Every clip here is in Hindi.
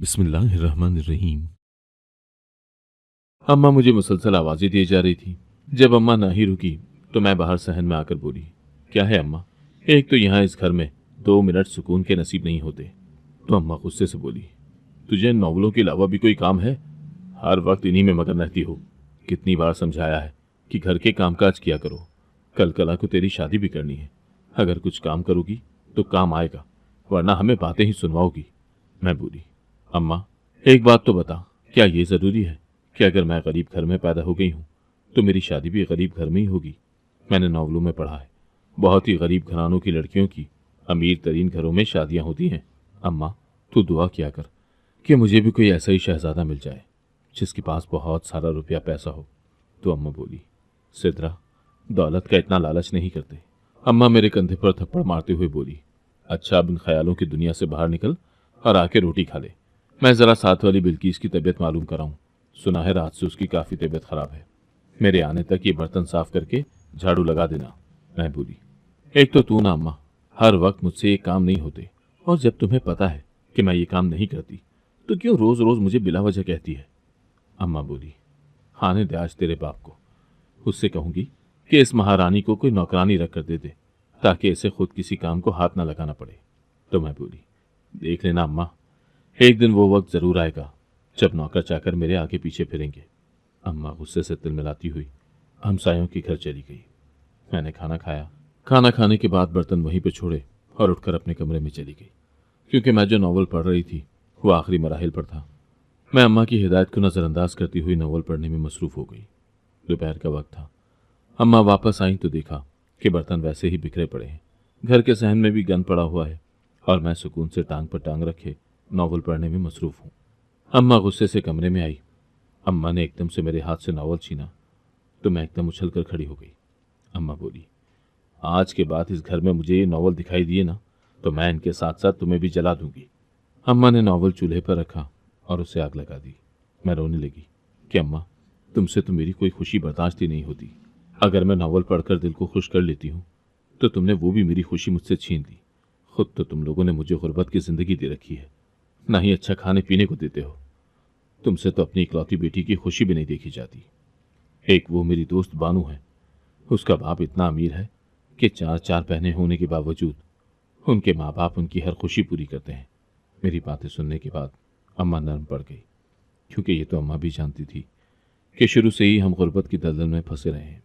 बिस्मिल्लाहिर्रहमानिर्रहीम। अम्मा मुझे मुसलसल आवाज़ें दिए जा रही थी। जब अम्मा ना ही रुकी तो मैं बाहर सहन में आकर बोली, क्या है अम्मा? एक तो यहाँ इस घर में 2 मिनट सुकून के नसीब नहीं होते। तो अम्मा गुस्से से बोली, तुझे इन नॉवलों के अलावा भी कोई काम है? हर वक्त इन्हीं में मगन रहती हो। कितनी बार समझाया है कि घर के कामकाज किया करो। कल कला को तेरी शादी भी करनी है। अगर कुछ काम करोगी तो काम आएगा, वरना हमें बातें ही सुनवाओगी। मैं बोली, अम्मा एक बात तो बता, क्या ये ज़रूरी है कि अगर मैं गरीब घर में पैदा हो गई हूँ तो मेरी शादी भी गरीब घर में ही होगी? मैंने नॉवलों में पढ़ा है, बहुत ही गरीब घरानों की लड़कियों की अमीर तरीन घरों में शादियाँ होती हैं। अम्मा तू दुआ किया कर कि मुझे भी कोई ऐसा ही शहजादा मिल जाए जिसके पास बहुत सारा रुपया पैसा हो। तो अम्मा बोली, सिद्रा, दौलत का इतना लालच नहीं करते। अम्मा मेरे कंधे पर थप्पड़ मारते हुए बोली, अच्छा अब इन ख्यालों की दुनिया से बाहर निकल और आके रोटी खा ले। मैं ज़रा साथ वाली बिल्किस की तबीयत मालूम कराऊं। सुना है रात से उसकी काफ़ी तबीयत खराब है। मेरे आने तक ये बर्तन साफ करके झाड़ू लगा देना। मैं बोली, एक तो तू ना अम्मा, हर वक्त मुझसे ये काम नहीं होते, और जब तुम्हें पता है कि मैं ये काम नहीं करती तो क्यों रोज़ रोज़ मुझे बिला वजह कहती है? अम्मा बोली, आने दे आज तेरे बाप को। उससे कहूंगी कि इस महारानी को कोई नौकरानी रख कर दे दे, ताकि इसे खुद किसी काम को हाथ ना लगाना पड़े। तो मैं बोली, देख लेना अम्मा, एक दिन वो वक्त जरूर आएगा जब नौकर चाकर मेरे आगे पीछे फिरेंगे। अम्मा गुस्से से तिलमिलाती हुई हमसायों के घर चली गई। मैंने खाना खाया। खाना खाने के बाद बर्तन वहीं पर छोड़े और उठकर अपने कमरे में चली गई, क्योंकि मैं जो नॉवल पढ़ रही थी वो आखिरी मराहिल पर था। मैं अम्मा की हिदायत को नज़रअंदाज करती हुई नॉवल पढ़ने में मसरूफ़ हो गई। दोपहर का वक्त था। अम्मा वापस आई तो देखा कि बर्तन वैसे ही बिखरे पड़े हैं, घर के सहन में भी गंद पड़ा हुआ है, और मैं सुकून से टांग पर टांग रखे नॉवल पढ़ने में मसरूफ़ हूँ। अम्मा गुस्से से कमरे में आई। अम्मा ने एकदम से मेरे हाथ से नॉवल छीना तो मैं एकदम उछल कर खड़ी हो गई। अम्मा बोली, आज के बाद इस घर में मुझे ये नॉवल दिखाई दिए ना तो मैं इनके साथ साथ तुम्हें भी जला दूंगी। अम्मा ने नॉवल चूल्हे पर रखा और उसे आग लगा दी। मैं रोने लगी कि अम्मा, तुमसे तो मेरी कोई खुशी बर्दाश्त ही नहीं होती। अगर मैं नॉवल पढ़कर दिल को खुश कर लेती हूँ तो तुमने वो भी मेरी खुशी मुझसे छीन ली। खुद तो तुम लोगों ने मुझे गुर्बत की जिंदगी दे रखी है, ना ही अच्छा खाने पीने को देते हो। तुमसे तो अपनी इकलौती बेटी की खुशी भी नहीं देखी जाती। एक वो मेरी दोस्त बानू है, उसका बाप इतना अमीर है कि 4 4 बहनें होने के बावजूद उनके माँ बाप उनकी हर खुशी पूरी करते हैं। मेरी बातें सुनने के बाद अम्मा नर्म पड़ गई, क्योंकि ये तो अम्मा भी जानती थी कि शुरू से ही हम गुर्बत की दलदल में फंसे रहे हैं।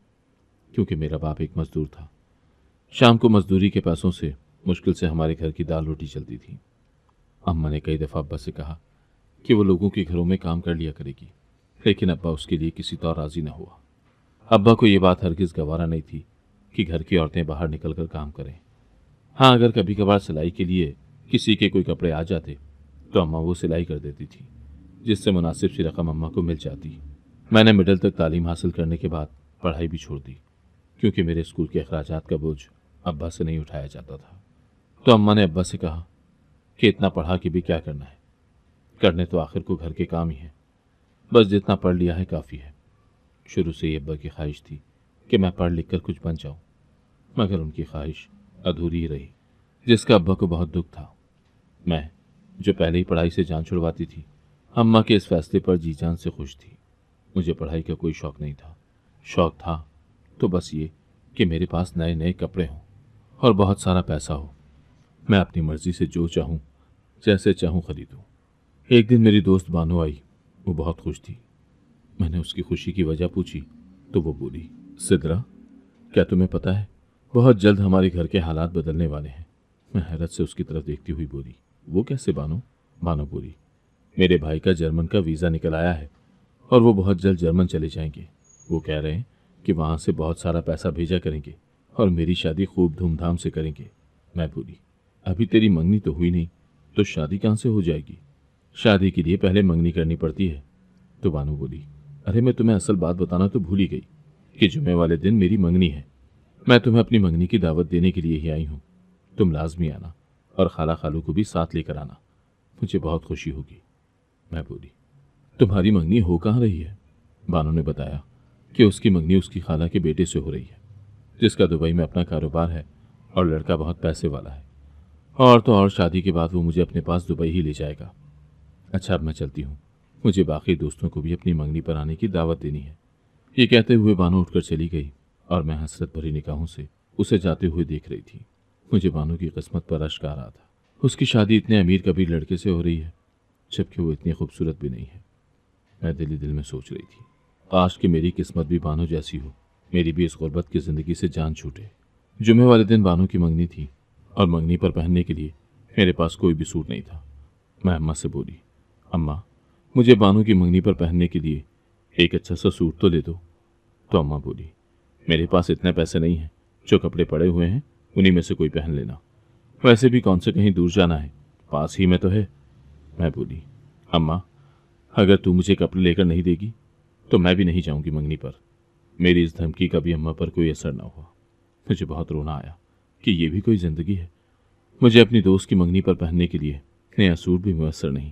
क्योंकि मेरा बाप एक मजदूर था। शाम को मजदूरी के पैसों से मुश्किल से हमारे घर की दाल रोटी चलती थी। अम्मा ने कई दफ़ा अब्बा से कहा कि वो लोगों के घरों में काम कर लिया करेगी, लेकिन अब्बा उसके लिए किसी तरह राजी न हुआ। अब्बा को ये बात हरगिज़ गवारा नहीं थी कि घर की औरतें बाहर निकलकर काम करें। हाँ, अगर कभी कभार सिलाई के लिए किसी के कोई कपड़े आ जाते तो अम्मा वो सिलाई कर देती थी, जिससे मुनासिब सी रकम अम्मा को मिल जाती। मैंने मिडिल तक तालीम हासिल करने के बाद पढ़ाई भी छोड़ दी, क्योंकि मेरे स्कूल के अखराजात का बोझ अब्बा से नहीं उठाया जाता था। तो अम्मा ने अब्बा से कहा कि इतना पढ़ा के भी क्या करना है, करने तो आखिर को घर के काम ही है, बस जितना पढ़ लिया है काफ़ी है। शुरू से ही अब्बा की ख्वाहिश थी कि मैं पढ़ लिख कर कुछ बन जाऊं, मगर उनकी ख्वाहिश अधूरी ही रही, जिसका अब्बा को बहुत दुख था। मैं, जो पहले ही पढ़ाई से जान छुड़वाती थी, अम्मा के इस फैसले पर जी जान से खुश थी। मुझे पढ़ाई का कोई शौक़ नहीं था। शौक़ था तो बस ये कि मेरे पास नए नए कपड़े हों और बहुत सारा पैसा हो। मैं अपनी मर्ज़ी से जो चाहूँ जैसे चाहूँ खरीदूँ। एक दिन मेरी दोस्त बानो आई। वो बहुत खुश थी। मैंने उसकी खुशी की वजह पूछी तो वो बोली, सिद्रा, क्या तुम्हें पता है बहुत जल्द हमारे घर के हालात बदलने वाले हैं? मैं हैरत से उसकी तरफ देखती हुई बोली, वो कैसे बानो? बानो बोली, मेरे भाई का जर्मन का वीज़ा निकल आया है और वो बहुत जल्द जर्मन चले जाएंगे। वो कह रहे हैं कि वहाँ से बहुत सारा पैसा भेजा करेंगे और मेरी शादी खूब धूमधाम से करेंगे। मैं बोली, अभी तेरी मंगनी तो हुई नहीं, तो शादी कहाँ से हो जाएगी? शादी के लिए पहले मंगनी करनी पड़ती है। तो बानो बोली, अरे मैं तुम्हें असल बात बताना तो भूल ही गई कि जुमे वाले दिन मेरी मंगनी है। मैं तुम्हें अपनी मंगनी की दावत देने के लिए ही आई हूँ। तुम लाजमी आना और खाला खालू को भी साथ लेकर आना, मुझे बहुत खुशी होगी। मैं बोली, तुम्हारी मंगनी हो कहाँ रही है? बानो ने बताया कि उसकी मंगनी उसकी खाला के बेटे से हो रही है, जिसका दुबई में अपना कारोबार है और लड़का बहुत पैसे वाला है। और तो और शादी के बाद वो मुझे अपने पास दुबई ही ले जाएगा। अच्छा, अब मैं चलती हूँ, मुझे बाकी दोस्तों को भी अपनी मंगनी पर आने की दावत देनी है। ये कहते हुए बानो उठकर चली गई और मैं हसरत भरी निगाहों से उसे जाते हुए देख रही थी। मुझे बानो की किस्मत पर अश्क आ रहा था। उसकी शादी इतने अमीर कबीर लड़के से हो रही है, जबकि वो इतनी खूबसूरत भी नहीं है। मैं दिल ही दिल में सोच रही थी, काश कि मेरी किस्मत भी बानो जैसी हो, मेरी भी इस गुर्बत की ज़िंदगी से जान छूटे। जुमे वाले दिन बानो की मंगनी थी और मंगनी पर पहनने के लिए मेरे पास कोई भी सूट नहीं था। मैं अम्मा से बोली, अम्मा, मुझे बानो की मंगनी पर पहनने के लिए एक अच्छा सा सूट तो दे दो। तो अम्मा बोली, मेरे पास इतने पैसे नहीं हैं, जो कपड़े पड़े हुए हैं उन्हीं में से कोई पहन लेना। वैसे भी कौन से कहीं दूर जाना है, पास ही में तो है। मैं बोली, अम्मा, अगर तू मुझे कपड़े लेकर नहीं देगी तो मैं भी नहीं जाऊंगी मंगनी पर। मेरी इस धमकी का भी अम्मा पर कोई असर न हुआ। मुझे बहुत रोना आया कि ये भी कोई ज़िंदगी है। मुझे अपनी दोस्त की मंगनी पर पहनने के लिए नया सूट भी मुयस्सर नहीं।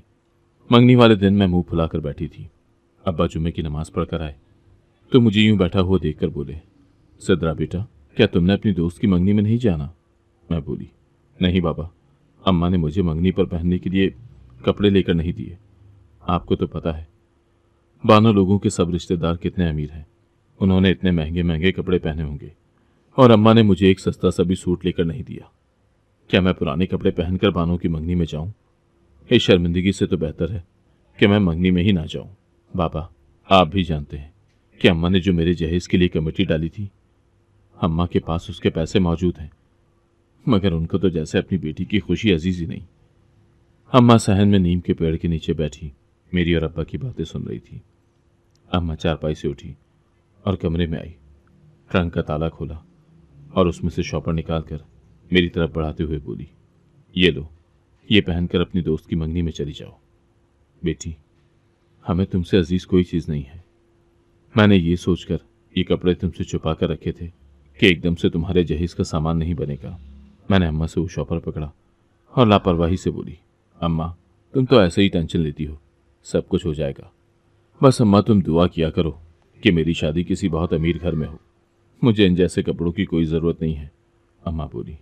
मंगनी वाले दिन मैं मुंह फुलाकर बैठी थी। अब्बा जुम्मे की नमाज पढ़कर आए तो मुझे यूं बैठा हुआ देखकर बोले, सिद्रा बेटा, क्या तुमने अपनी दोस्त की मंगनी में नहीं जाना? मैं बोली, नहीं बाबा, अम्मा ने मुझे मंगनी पर पहनने के लिए कपड़े लेकर नहीं दिए। आपको तो पता है बानो लोगों के सब रिश्तेदार कितने अमीर हैं, उन्होंने इतने महंगे महंगे कपड़े पहने होंगे और अम्मा ने मुझे एक सस्ता सा भी सूट लेकर नहीं दिया। क्या मैं पुराने कपड़े पहनकर बानो की मंगनी में जाऊं? इस शर्मिंदगी से तो बेहतर है कि मैं मंगनी में ही ना जाऊं। बाबा, आप भी जानते हैं कि अम्मा ने जो मेरे जहेज के लिए कमेटी डाली थी, अम्मा के पास उसके पैसे मौजूद हैं, मगर उनको तो जैसे अपनी बेटी की खुशी अजीज ही नहीं। अम्मा सहन में नीम के पेड़ के नीचे बैठी मेरी और अब्बा की बातें सुन रही थी। अम्मा चारपाई से उठी और कमरे में आई, ट्रंक का ताला खोला और उसमें से शॉपर निकालकर मेरी तरफ बढ़ाते हुए बोली, ये लो, ये पहनकर अपनी दोस्त की मंगनी में चली जाओ। बेटी, हमें तुमसे अजीज कोई चीज़ नहीं है। मैंने ये सोचकर ये कपड़े तुमसे छुपा कर रखे थे कि एकदम से तुम्हारे जहेज का सामान नहीं बनेगा। मैंने अम्मा से वो शॉपर पकड़ा और लापरवाही से बोली, अम्मा, तुम तो ऐसे ही टेंशन लेती हो, सब कुछ हो जाएगा। बस अम्मा, तुम दुआ किया करो कि मेरी शादी किसी बहुत अमीर घर में हो। मुझे इन जैसे कपड़ों की कोई ज़रूरत नहीं है। अम्मा बोली।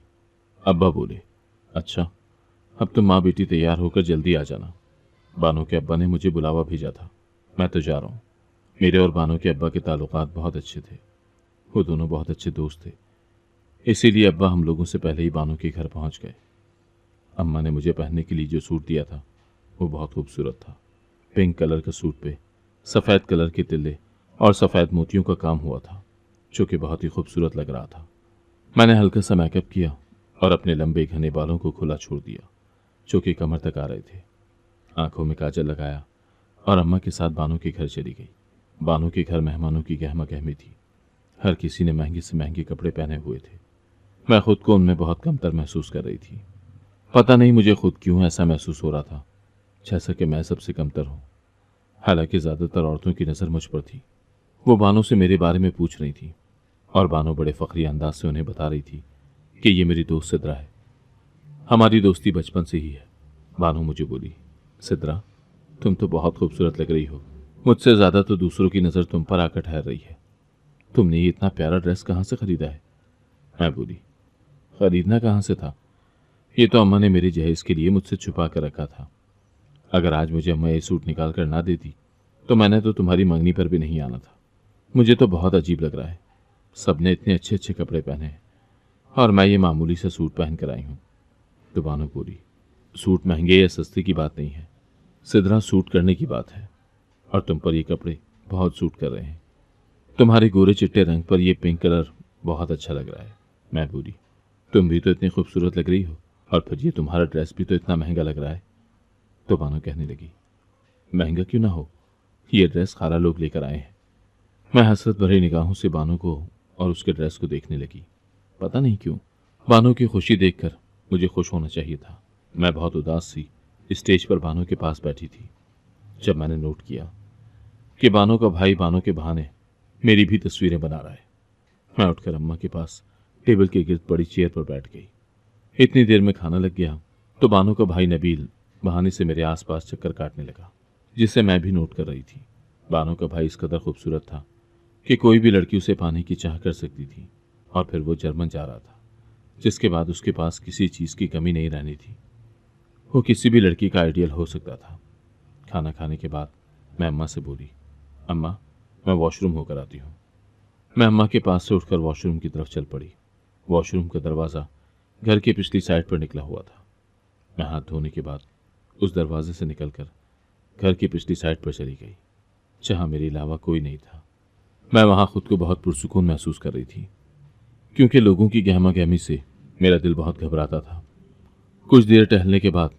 अब्बा बोले, अच्छा, अब तुम माँ बेटी तैयार होकर जल्दी आ जाना। बानो के अब्बा ने मुझे बुलावा भेजा था, मैं तो जा रहा हूँ। मेरे और बानो के अब्बा के ताल्लुकात बहुत अच्छे थे, वो दोनों बहुत अच्छे दोस्त थे, इसीलिए अब्बा हम लोगों से पहले ही बानो के घर पहुंच गए। अम्मा ने मुझे पहनने के लिए जो सूट दिया था वो बहुत खूबसूरत था। पिंक कलर का सूट पे सफ़ेद कलर के तिल्ले और सफ़ेद मोतियों का काम हुआ था, जो कि बहुत ही खूबसूरत लग रहा था। मैंने हल्का सा मेकअप किया और अपने लंबे घने बालों को खुला छोड़ दिया, जो कि कमर तक आ रहे थे। आंखों में काजल लगाया और अम्मा के साथ बानो के घर चली गई। बानो के घर मेहमानों की गहमा गहमी थी। हर किसी ने महंगे से महंगे कपड़े पहने हुए थे। मैं खुद को उनमें बहुत कमतर महसूस कर रही थी। पता नहीं मुझे खुद क्यों ऐसा महसूस हो रहा था, जैसा कि मैं सबसे कमतर हूँ। हालांकि ज़्यादातर औरतों की नज़र मुझ पर थी। वो बानो से मेरे बारे में पूछ रही थी और बानो बड़े फ़ख्री अंदाज से उन्हें बता रही थी कि ये मेरी दोस्त सिद्रा है। हमारी दोस्ती बचपन से ही है। बानो मुझे बोली, सिद्रा, तुम तो बहुत खूबसूरत लग रही हो। मुझसे ज़्यादा तो दूसरों की नज़र तुम पर आकर ठहर रही है। तुमने ये इतना प्यारा ड्रेस कहाँ से ख़रीदा है? मैं बोली, ख़रीदना कहाँ से था, ये तो अम्मा ने मेरे जहेज़ के लिए मुझसे छुपा कर रखा था। अगर आज मुझे अम्मा ये सूट निकाल कर ना देती तो मैंने तो तुम्हारी मंगनी पर भी नहीं आना था। मुझे तो बहुत अजीब लग रहा है, सबने इतने अच्छे अच्छे कपड़े पहने हैं और मैं ये मामूली सा सूट पहन कर आई हूँ। तो बानो बोली, सूट महंगे या सस्ते की बात नहीं है सिद्रा, सूट करने की बात है, और तुम पर ये कपड़े बहुत सूट कर रहे हैं। तुम्हारे गोरे चिट्टे रंग पर यह पिंक कलर बहुत अच्छा लग रहा है। मैं बोली, तुम भी तो इतनी खूबसूरत लग रही हो और फिर ये तुम्हारा ड्रेस भी तो इतना महंगा लग रहा है। तो बानो कहने लगी, महंगा क्यों ना हो, ये ड्रेस खाला लोग लेकर आए हैं। मैं हसरत भरी निगाहों से बानो को और उसके ड्रेस को देखने लगी। पता नहीं क्यों बानो की खुशी देखकर मुझे खुश होना चाहिए था। मैं बहुत उदास सी स्टेज पर बानो के पास बैठी थी जब मैंने नोट किया कि बानो का भाई बानो के बहाने मेरी भी तस्वीरें बना रहा है। मैं उठकर अम्मा के पास टेबल के गिर्द पड़ी चेयर पर बैठ गई। इतनी देर में खाना लग गया तो बानो का भाई नबील बहाने से मेरे आसपास चक्कर काटने लगा, जिसे मैं भी नोट कर रही थी। बानो का भाई इस कदर खूबसूरत था कि कोई भी लड़की उसे पाने की चाह कर सकती थी, और फिर वो जर्मन जा रहा था, जिसके बाद उसके पास किसी चीज़ की कमी नहीं रहनी थी। वो किसी भी लड़की का आइडियल हो सकता था। खाना खाने के बाद मैं अम्मा से बोली, अम्मा मैं वॉशरूम होकर आती हूँ। मैं अम्मा के पास से उठकर वॉशरूम की तरफ चल पड़ी। वॉशरूम का दरवाज़ा घर की पिछली साइड पर निकला हुआ था। मैं हाथ धोने के बाद उस दरवाजे से निकलकर घर की पिछली साइड पर चली गई, जहाँ मेरे अलावा कोई नहीं था। मैं वहाँ खुद को बहुत पुरसुकून महसूस कर रही थी, क्योंकि लोगों की गहमा गहमी से मेरा दिल बहुत घबराता था। कुछ देर टहलने के बाद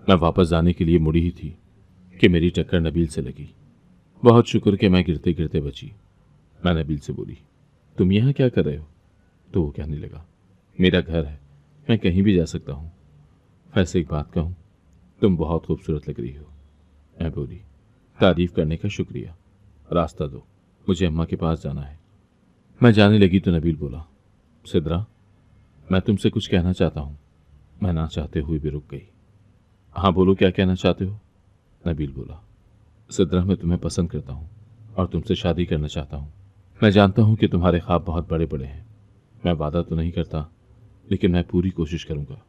मैं वापस जाने के लिए मुड़ी ही थी कि मेरी टक्कर नबील से लगी। बहुत शुक्र कि मैं गिरते गिरते बची। मैं नबील से बोली, तुम यहाँ क्या कर रहे हो? तो वो कहने लगा, मेरा घर है, मैं कहीं भी जा सकता हूँ। वैसे एक बात कहूँ, तुम बहुत खूबसूरत लग रही हो। मैं बोली, तारीफ करने का शुक्रिया, रास्ता दो, मुझे अम्मा के पास जाना है। मैं जाने लगी तो नबील बोला, सिद्रा मैं तुमसे कुछ कहना चाहता हूँ। मैं ना चाहते हुए भी रुक गई। हाँ बोलो, क्या कहना चाहते हो? नबील बोला, सिद्रा मैं तुम्हें पसंद करता हूँ और तुमसे शादी करना चाहता हूँ। मैं जानता हूँ कि तुम्हारे ख्वाब बहुत बड़े बड़े हैं। मैं वादा तो नहीं करता, लेकिन मैं पूरी कोशिश करूँगा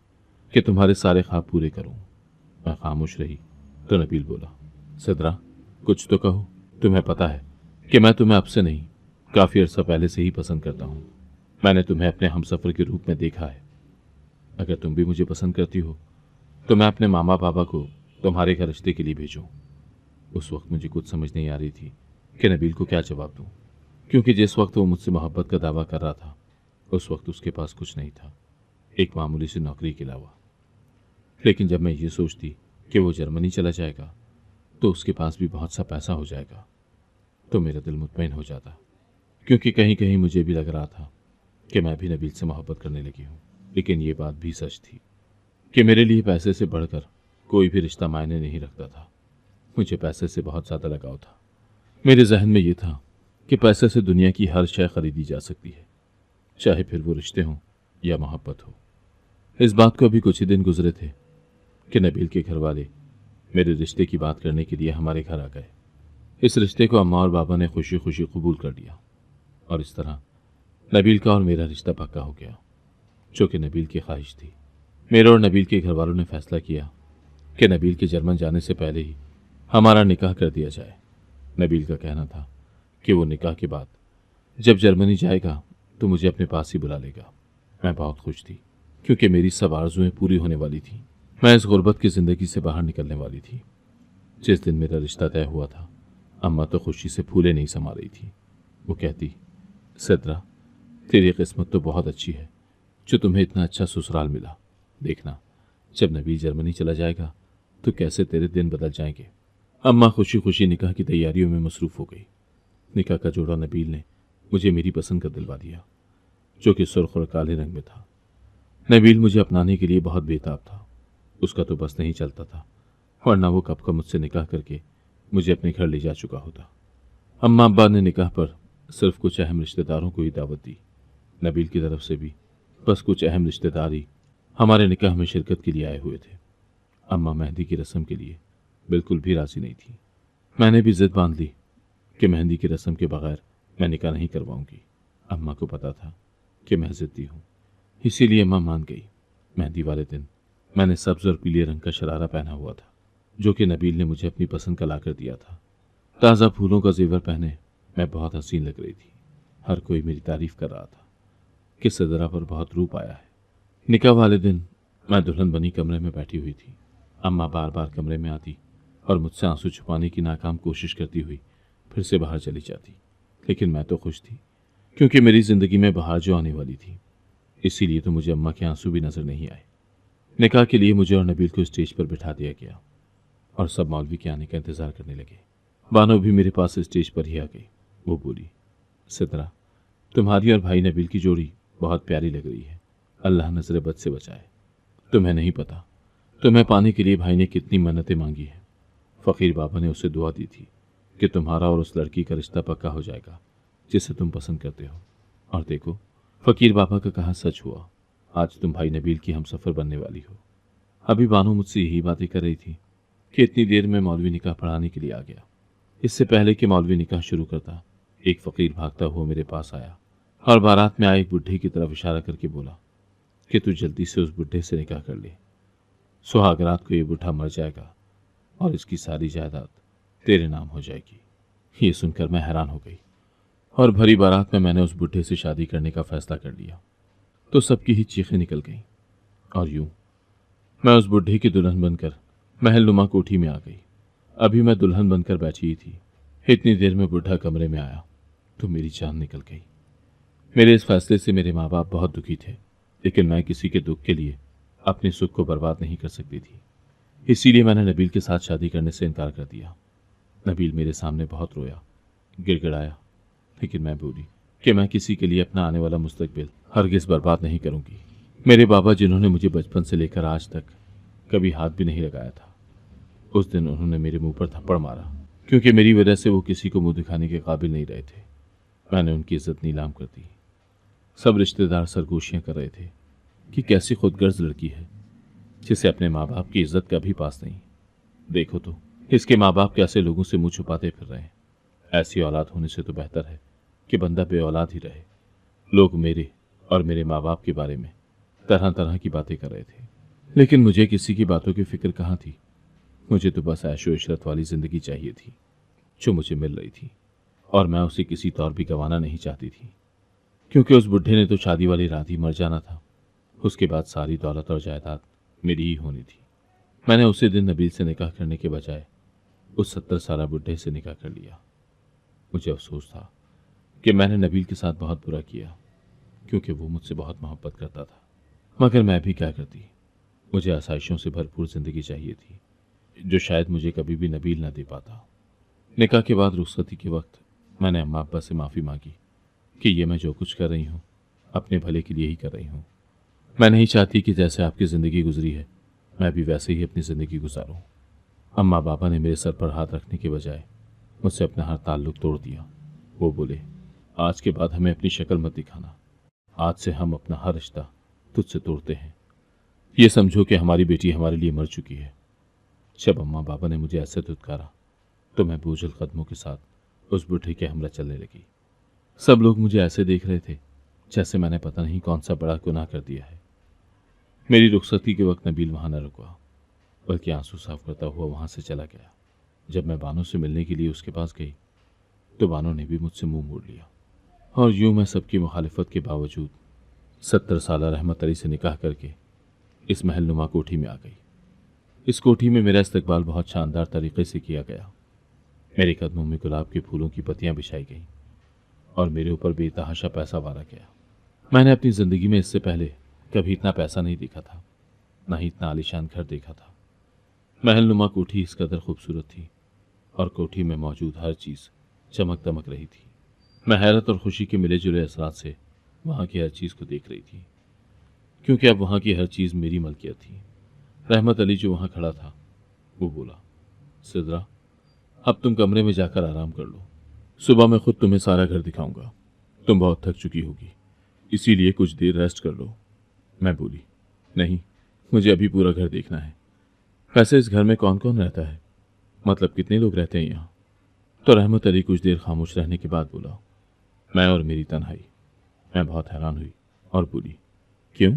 कि तुम्हारे सारे ख्वाब पूरे करूँ। मैं खामोश रही तो नबील बोला, सिद्रा कुछ तो कहो। तुम्हें पता है कि मैं तुम्हें अब से नहीं, काफ़ी अर्सा पहले से ही पसंद करता हूँ। मैंने तुम्हें अपने हमसफ़र के रूप में देखा है। अगर तुम भी मुझे पसंद करती हो तो मैं अपने मामा पापा को तुम्हारे घर रिश्ते के लिए भेजूं। उस वक्त मुझे कुछ समझ नहीं आ रही थी कि नबील को क्या जवाब दूं, क्योंकि जिस वक्त वो मुझसे मोहब्बत का दावा कर रहा था उस वक्त उसके पास कुछ नहीं था, एक मामूली सी नौकरी के अलावा। लेकिन जब मैं ये सोचती कि वो जर्मनी चला जाएगा तो उसके पास भी बहुत सा पैसा हो जाएगा, तो मेरा दिल मुतमईन हो जाता, क्योंकि कहीं कहीं मुझे भी लग रहा था कि मैं भी नबील से मोहब्बत करने लगी हूँ। लेकिन ये बात भी सच थी कि मेरे लिए पैसे से बढ़कर कोई भी रिश्ता मायने नहीं रखता था। मुझे पैसे से बहुत ज़्यादा लगाव था। मेरे जहन में ये था कि पैसे से दुनिया की हर शय खरीदी जा सकती है, चाहे फिर वो रिश्ते हों या मोहब्बत हो। इस बात को अभी कुछ ही दिन गुजरे थे कि नबील के घर वाले मेरे रिश्ते की बात करने के लिए हमारे घर आ गए। इस रिश्ते को अम्मा और बाबा ने खुशी खुशी कबूल कर लिया और इस तरह नबील का और मेरा रिश्ता पक्का हो गया, जो कि नबील की ख्वाहिश थी। मेरे और नबील के घर वालों ने फैसला किया कि नबील के जर्मन जाने से पहले ही हमारा निकाह कर दिया जाए। नबील का कहना था कि वो निकाह के बाद जब जर्मनी जाएगा तो मुझे अपने पास ही बुला लेगा। मैं बहुत खुश थी, क्योंकि मेरी सब आरजुएं पूरी होने वाली थी। मैं इस गुर्बत की ज़िंदगी से बाहर निकलने वाली थी। जिस दिन मेरा रिश्ता तय हुआ था, अम्मा तो खुशी से फूले नहीं समा रही थी। वो कहती, सिद्रा तेरी किस्मत तो बहुत अच्छी है जो तुम्हें इतना अच्छा ससुराल मिला। देखना जब नबील जर्मनी चला जाएगा तो कैसे तेरे दिन बदल जाएंगे। अम्मा खुशी खुशी निकाह की तैयारियों में मसरूफ़ हो गई। निकाह का जोड़ा नबील ने मुझे मेरी पसंद का दिलवा दिया, जो कि सुर्ख और काले रंग में था। नबील मुझे अपनाने के लिए बहुत बेताब था। उसका तो बस नहीं चलता था, वरना वो कब का मुझसे निकाह करके मुझे अपने घर ले जा चुका होता। अम्मा अब्बा ने निकाह पर सिर्फ कुछ अहम रिश्तेदारों को ही दावत दी। नबील की तरफ से भी बस कुछ अहम रिश्तेदार ही हमारे निकाह में शिरकत के लिए आए हुए थे। अम्मा मेहंदी की रस्म के लिए बिल्कुल भी राजी नहीं थी। मैंने भी जिद बांध ली कि मेहंदी की रस्म के बगैर मैं निकाह नहीं करवाऊंगी। अम्मा को पता था कि मैं जिद्दी हूँ, इसीलिए अम्मा मान गई। मेहंदी वाले दिन मैंने सब्ज और पीले रंग का शरारा पहना हुआ था, जो कि नबील ने मुझे अपनी पसंद का ला कर दिया था। ताज़ा फूलों का जेवर पहने मैं बहुत हसीन लग रही थी। हर कोई मेरी तारीफ कर रहा था कि सिद्रा पर बहुत रूप आया है। निकाह वाले दिन मैं दुल्हन बनी कमरे में बैठी हुई थी। अम्मा बार बार कमरे में आती और मुझसे आंसू छुपाने की नाकाम कोशिश करती हुई फिर से बाहर चली जाती। लेकिन मैं तो खुश थी, क्योंकि मेरी ज़िंदगी में बहार जो आने वाली थी। इसीलिए तो मुझे अम्मा के आंसू भी नजर नहीं आए। निकाह के लिए मुझे और नबील को स्टेज पर बिठा दिया गया और सब मौलवी के आने का इंतजार करने लगे। बानो भी मेरे पास स्टेज पर ही आ गई। वो बोली, सिद्रा तुम्हारी और भाई नबील की जोड़ी बहुत प्यारी लग रही है। अल्लाह नजर बद से बचाए। तुम्हें नहीं पता तुम्हें पाने के लिए भाई ने कितनी मन्नतें मांगी है। फ़कीर बाबा ने उसे दुआ दी थी कि तुम्हारा और उस लड़की का रिश्ता पक्का हो जाएगा जिसे तुम पसंद करते हो। और देखो, फ़कीर बाबा का कहा सच हुआ। आज तुम भाई नबील की हमसफ़र बनने वाली हो। अभी बानो मुझसे यही बातें कर रही थी कि इतनी देर में मौलवी निकाह पढ़ाने के लिए आ गया। इससे पहले कि मौलवी निकाह शुरू करता, एक फ़कीर भागता हुआ मेरे पास आया और बारात में आए एक बुढ़े की तरफ इशारा करके बोला कि तू जल्दी से उस बुढ़े से निकाह कर ले। सुहाग रात को ये बूढ़ा मर जाएगा, और इसकी सारी जायदाद तेरे नाम हो जाएगी। ये सुनकर मैं हैरान हो गई और भरी बारात में मैंने उस बुढ़े से शादी करने का फैसला कर लिया तो सबकी ही चीखें निकल गईं और यूं मैं उस बुढ़े की दुल्हन बनकर महलनुमा कोठी में आ गई। अभी मैं दुल्हन बनकर बैठी ही थी, इतनी देर में बुढ़ा कमरे में आया तो मेरी जान निकल गई। मेरे इस फैसले से मेरे माँ बाप बहुत दुखी थे, लेकिन मैं किसी के दुख के लिए अपने सुख को बर्बाद नहीं कर सकती थी। इसीलिए मैंने नबील के साथ शादी करने से इनकार कर दिया। नबील मेरे सामने बहुत रोया, गिड़गिड़ाया, लेकिन मैं बोली कि मैं किसी के लिए अपना आने वाला मुस्तकबिल हरगिज बर्बाद नहीं करूंगी। मेरे बाबा, जिन्होंने मुझे बचपन से लेकर आज तक कभी हाथ भी नहीं लगाया था, उस दिन उन्होंने मेरे मुंह पर थप्पड़ मारा क्योंकि मेरी वजह से वो किसी को मुंह दिखाने के काबिल नहीं रहे थे। मैंने उनकी इज्जत नीलाम कर दी। सब रिश्तेदार सरगोशियां कर रहे थे कि कैसी खुदगर्ज लड़की है जिसे अपने माँ बाप की इज्जत का भी पास नहीं। देखो तो इसके माँ बाप कैसे लोगों से मुंह छुपाते फिर रहे हैं। ऐसी औलाद होने से तो बेहतर है कि बंदा बे औलाद ही रहे। लोग मेरे और मेरे माँ बाप के बारे में तरह तरह की बातें कर रहे थे, लेकिन मुझे किसी की बातों की फिक्र कहाँ थी। मुझे तो बस ऐशो इशरत वाली जिंदगी चाहिए थी जो मुझे मिल रही थी, और मैं उसे किसी तौर भी गंवाना नहीं चाहती थी, क्योंकि उस बुढ़े ने तो शादी वाली रात ही मर जाना था। उसके बाद सारी दौलत और जायदाद मेरी ही होनी थी। मैंने उसी दिन नबील से निकाह करने के बजाय उस 70 साला बुढ़े से निकाह कर लिया। मुझे अफसोस था कि मैंने नबील के साथ बहुत बुरा किया, क्योंकि वो मुझसे बहुत मोहब्बत करता था। मगर मैं भी क्या करती, मुझे आसाइशों से भरपूर जिंदगी चाहिए थी जो शायद मुझे कभी भी नबील न दे पाता। निकाह के बाद रुखसती के वक्त मैंने अम्मा अब्बा से माफ़ी मांगी कि ये मैं जो कुछ कर रही हूँ अपने भले के लिए ही कर रही हूँ। मैं नहीं चाहती कि जैसे आपकी ज़िंदगी गुजरी है मैं भी वैसे ही अपनी ज़िंदगी गुजारूँ। अम्मा बाबा ने मेरे सर पर हाथ रखने के बजाय मुझसे अपना हर ताल्लुक तोड़ दिया। वो बोले, आज के बाद हमें अपनी शक्ल मत दिखाना। आज से हम अपना हर रिश्ता तुझसे तोड़ते हैं। ये समझो कि हमारी बेटी हमारे लिए मर चुकी है। जब अम्मा बाबा ने मुझे ऐसे धुतकारा तो मैं बोझल कदमों के साथ उस बुढ़े के हमरा चलने लगी। सब लोग मुझे ऐसे देख रहे थे जैसे मैंने पता नहीं कौन सा बड़ा गुनाह कर दिया है। मेरी रुखसती के वक्त नबील वहां न रुका, बल्कि आंसू साफ करता हुआ वहां से चला गया। जब मैं बानो से मिलने के लिए उसके पास गई तो बानो ने भी मुझसे मुंह मोड़ लिया, और यूं मैं सबकी मुखालिफत के बावजूद 70 साला रहमत अली से निकाह करके इस महलनुमा कोठी में आ गई। इस कोठी में मेरा इस्तकबाल बहुत शानदार तरीके से किया गया। मेरे कदमों में गुलाब के फूलों की पत्तियां बिछाई गईं और मेरे ऊपर बेतहाशा पैसा वारा गया। मैंने अपनी ज़िंदगी में इससे पहले कभी इतना पैसा नहीं देखा था, ना ही इतना आलीशान घर देखा था। महलनुमा कोठी इस कदर खूबसूरत थी और कोठी में मौजूद हर चीज़ चमक दमक रही थी। मैं हैरत और खुशी के मिले जुले असरात से वहाँ की हर चीज़ को देख रही थी, क्योंकि अब वहाँ की हर चीज़ मेरी मलकियत थी। रहमत अली जो वहाँ खड़ा था वो बोला, सिद्रा, अब तुम कमरे में जाकर आराम कर लो। सुबह मैं खुद तुम्हें सारा घर दिखाऊंगा। तुम बहुत थक चुकी होगी, इसीलिए कुछ देर रेस्ट कर लो। मैं बोली, नहीं, मुझे अभी पूरा घर देखना है। वैसे इस घर में कौन कौन रहता है, मतलब कितने लोग रहते हैं यहाँ? तो रहमत अली कुछ देर खामोश रहने के बाद बोला, मैं और मेरी तन्हाई। मैं बहुत हैरान हुई और बोली, क्यों,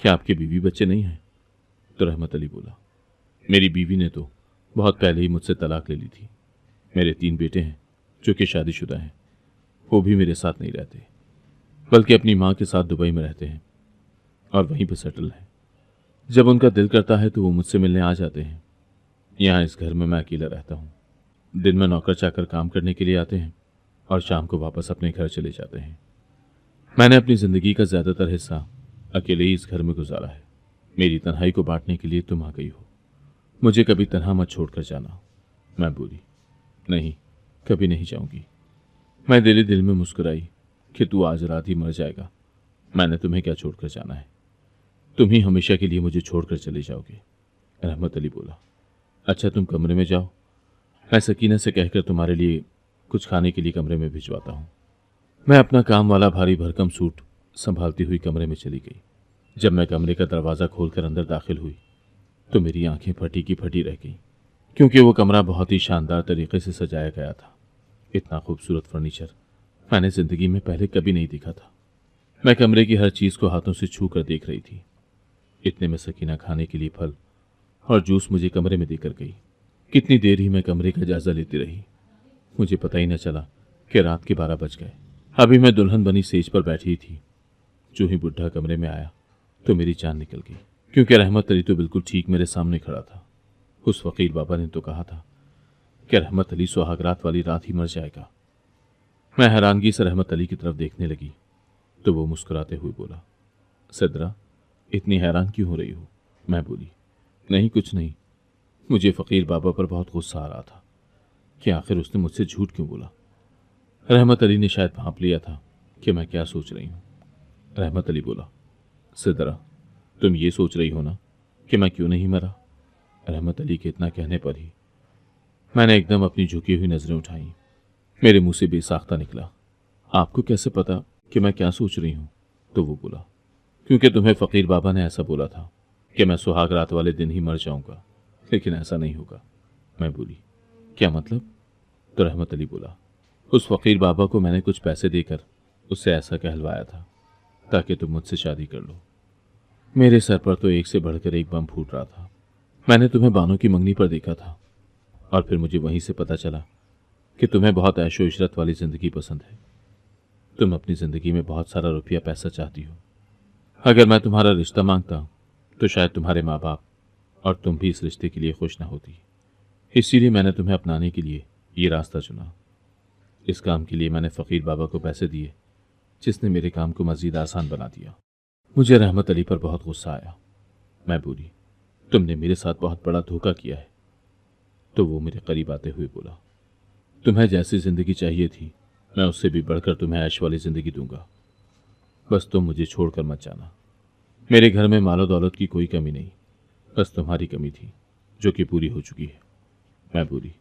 क्या आपके बीवी बच्चे नहीं हैं? तो रहमत अली बोला, मेरी बीवी ने तो बहुत पहले ही मुझसे तलाक ले ली थी। मेरे 3 बेटे हैं जो कि शादीशुदा हैं। वो भी मेरे साथ नहीं रहते, बल्कि अपनी माँ के साथ दुबई में रहते हैं और वहीं पर सेटल हैं। जब उनका दिल करता है तो वो मुझसे मिलने आ जाते हैं। यहाँ इस घर में मैं अकेला रहता हूँ। दिन में नौकर चाकर काम करने के लिए आते हैं और शाम को वापस अपने घर चले जाते हैं। मैंने अपनी ज़िंदगी का ज़्यादातर हिस्सा अकेले ही इस घर में गुजारा है। मेरी तन्हाई को बांटने के लिए तुम आ गई हो। मुझे कभी तन्हा मत छोड़कर जाना। मैं बोली, नहीं, कभी नहीं जाऊंगी। मैं दिल ही दिल में मुस्कुराई कि तू आज रात ही मर जाएगा, मैंने तुम्हें क्या छोड़कर जाना है, तुम ही हमेशा के लिए मुझे छोड़कर चले जाओगे। रहमत अली बोला, अच्छा तुम कमरे में जाओ, मैं सकीना से कहकर तुम्हारे लिए कुछ खाने के लिए कमरे में भिजवाता हूँ। मैं अपना काम वाला भारी भरकम सूट संभालती हुई कमरे में चली गई। जब मैं कमरे का दरवाज़ा खोलकर अंदर दाखिल हुई तो मेरी आंखें फटी की फटी रह गईं, क्योंकि वो कमरा बहुत ही शानदार तरीके से सजाया गया था। इतना खूबसूरत फर्नीचर मैंने ज़िंदगी में पहले कभी नहीं देखा था। मैं कमरे की हर चीज़ को हाथों से छू कर देख रही थी। इतने में सकीना खाने के लिए फल और जूस मुझे कमरे में देकर गई। कितनी देर ही मैं कमरे का जायजा लेती रही। मुझे पता ही न चला कि रात के 12 बज गए। अभी मैं दुल्हन बनी सेज पर बैठी थी। जो ही बुढ़ा कमरे में आया तो मेरी जान निकल गई, क्योंकि रहमत अली तो बिल्कुल ठीक मेरे सामने खड़ा था। उस फकीर बाबा ने तो कहा था कि रहमत अली सुहागरात वाली रात ही मर जाएगा। मैं हैरानगी से रहमत अली की तरफ देखने लगी तो वो मुस्कुराते हुए बोला, सदरा, इतनी हैरान क्यों हो रही हो? मैं बोली, नहीं कुछ नहीं। मुझे फकीर बाबा पर बहुत गुस्सा आ रहा था कि आखिर उसने मुझसे झूठ क्यों बोला। रहमत अली ने शायद भांप लिया था कि मैं क्या सोच रही हूँ। रहमत अली बोला, सिदरा, तुम ये सोच रही हो ना कि मैं क्यों नहीं मरा? रहमत अली के इतना कहने पर ही मैंने एकदम अपनी झुकी हुई नजरें उठाई। मेरे मुंह से बेसाख्ता निकला, आपको कैसे पता कि मैं क्या सोच रही हूँ? तो वो बोला, क्योंकि तुम्हें फकीर बाबा ने ऐसा बोला था कि मैं सुहाग रात वाले दिन ही मर जाऊंगा, लेकिन ऐसा नहीं होगा। मैं बोली, क्या मतलब? तो रहमत अली बोला, उस फकीर बाबा को मैंने कुछ पैसे देकर उससे ऐसा कहलवाया था ताकि तुम मुझसे शादी कर लो। मेरे सर पर तो एक से बढ़कर एक बम फूट रहा था। मैंने तुम्हें बानो की मंगनी पर देखा था और फिर मुझे वहीं से पता चला कि तुम्हें बहुत ऐशो इशरत वाली जिंदगी पसंद है। तुम अपनी जिंदगी में बहुत सारा रुपया पैसा चाहती हो। अगर मैं तुम्हारा रिश्ता मांगता तो शायद तुम्हारे माँ बाप और तुम भी इस रिश्ते के लिए खुश ना होती। इसीलिए मैंने तुम्हें अपनाने के लिए ये रास्ता चुना। इस काम के लिए मैंने फकीर बाबा को पैसे दिए, जिसने मेरे काम को मजीद आसान बना दिया। मुझे रहमत अली पर बहुत गुस्सा आया। मैं बोली, तुमने मेरे साथ बहुत बड़ा धोखा किया है। तो वो मेरे करीब आते हुए बोला, तुम्हें जैसी जिंदगी चाहिए थी मैं उससे भी बढ़कर तुम्हें ऐश वाली जिंदगी दूंगा। बस तुम मुझे छोड़कर मत जाना। मेरे घर में मालो दौलत की कोई कमी नहीं, बस तुम्हारी कमी थी जो कि पूरी हो चुकी है। मैं बोली,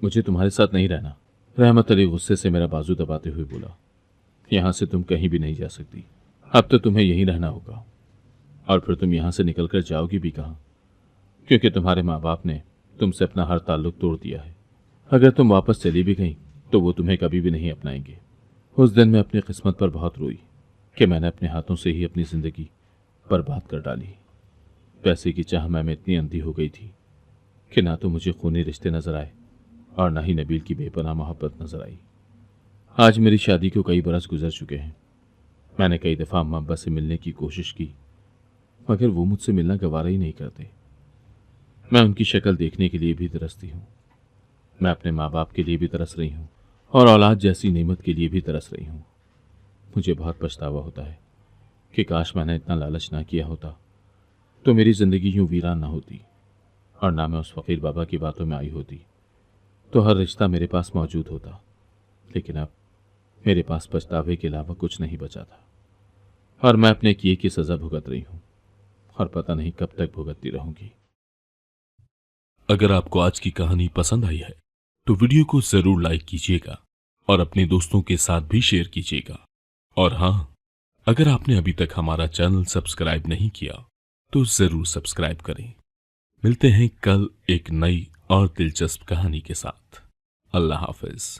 मुझे तुम्हारे साथ नहीं रहना। रहमत अली गुस्से से मेरा बाजू दबाते हुए बोला, यहां से तुम कहीं भी नहीं जा सकती। अब तो तुम्हें यहीं रहना होगा। और फिर तुम यहां से निकलकर जाओगी भी कहां? क्योंकि तुम्हारे माँ बाप ने तुमसे अपना हर ताल्लुक तोड़ दिया है। अगर तुम वापस चली भी गई तो वो तुम्हें कभी भी नहीं अपनाएंगे। उस दिन मैं अपनी किस्मत पर बहुत रोई कि मैंने अपने हाथों से ही अपनी जिंदगी बर्बाद कर डाली। पैसे की चाह में इतनी अंधी हो गई थी कि ना तो मुझे खूनी रिश्ते नजर आए और ना ही नबील की बेपनाह मोहब्बत नजर आई। आज मेरी शादी को कई बरस गुजर चुके हैं। मैंने कई दफ़ा अम्मा अब्बा से मिलने की कोशिश की, मगर वो मुझसे मिलना गवारा ही नहीं करते। मैं उनकी शक्ल देखने के लिए भी तरसती हूँ। मैं अपने माँ बाप के लिए भी तरस रही हूँ और औलाद जैसी नेमत के लिए भी तरस रही हूँ। मुझे बहुत पछतावा होता है कि काश मैंने इतना लालच ना किया होता तो मेरी ज़िंदगी यूं वीरान ना होती और ना मैं उस फकीर बाबा की बातों में आई होती, तो हर रिश्ता मेरे पास मौजूद होता। लेकिन अब मेरे पास पछतावे के अलावा कुछ नहीं बचा था और मैं अपने किए की सज़ा भुगत रही हूँ और पता नहीं कब तक भुगतती रहूंगी। अगर आपको आज की कहानी पसंद आई है तो वीडियो को जरूर लाइक कीजिएगा और अपने दोस्तों के साथ भी शेयर कीजिएगा। और हाँ, अगर आपने अभी तक हमारा चैनल सब्सक्राइब नहीं किया तो जरूर सब्सक्राइब करें। मिलते हैं कल एक नई और दिलचस्प कहानी के साथ। अल्लाह हाफिज।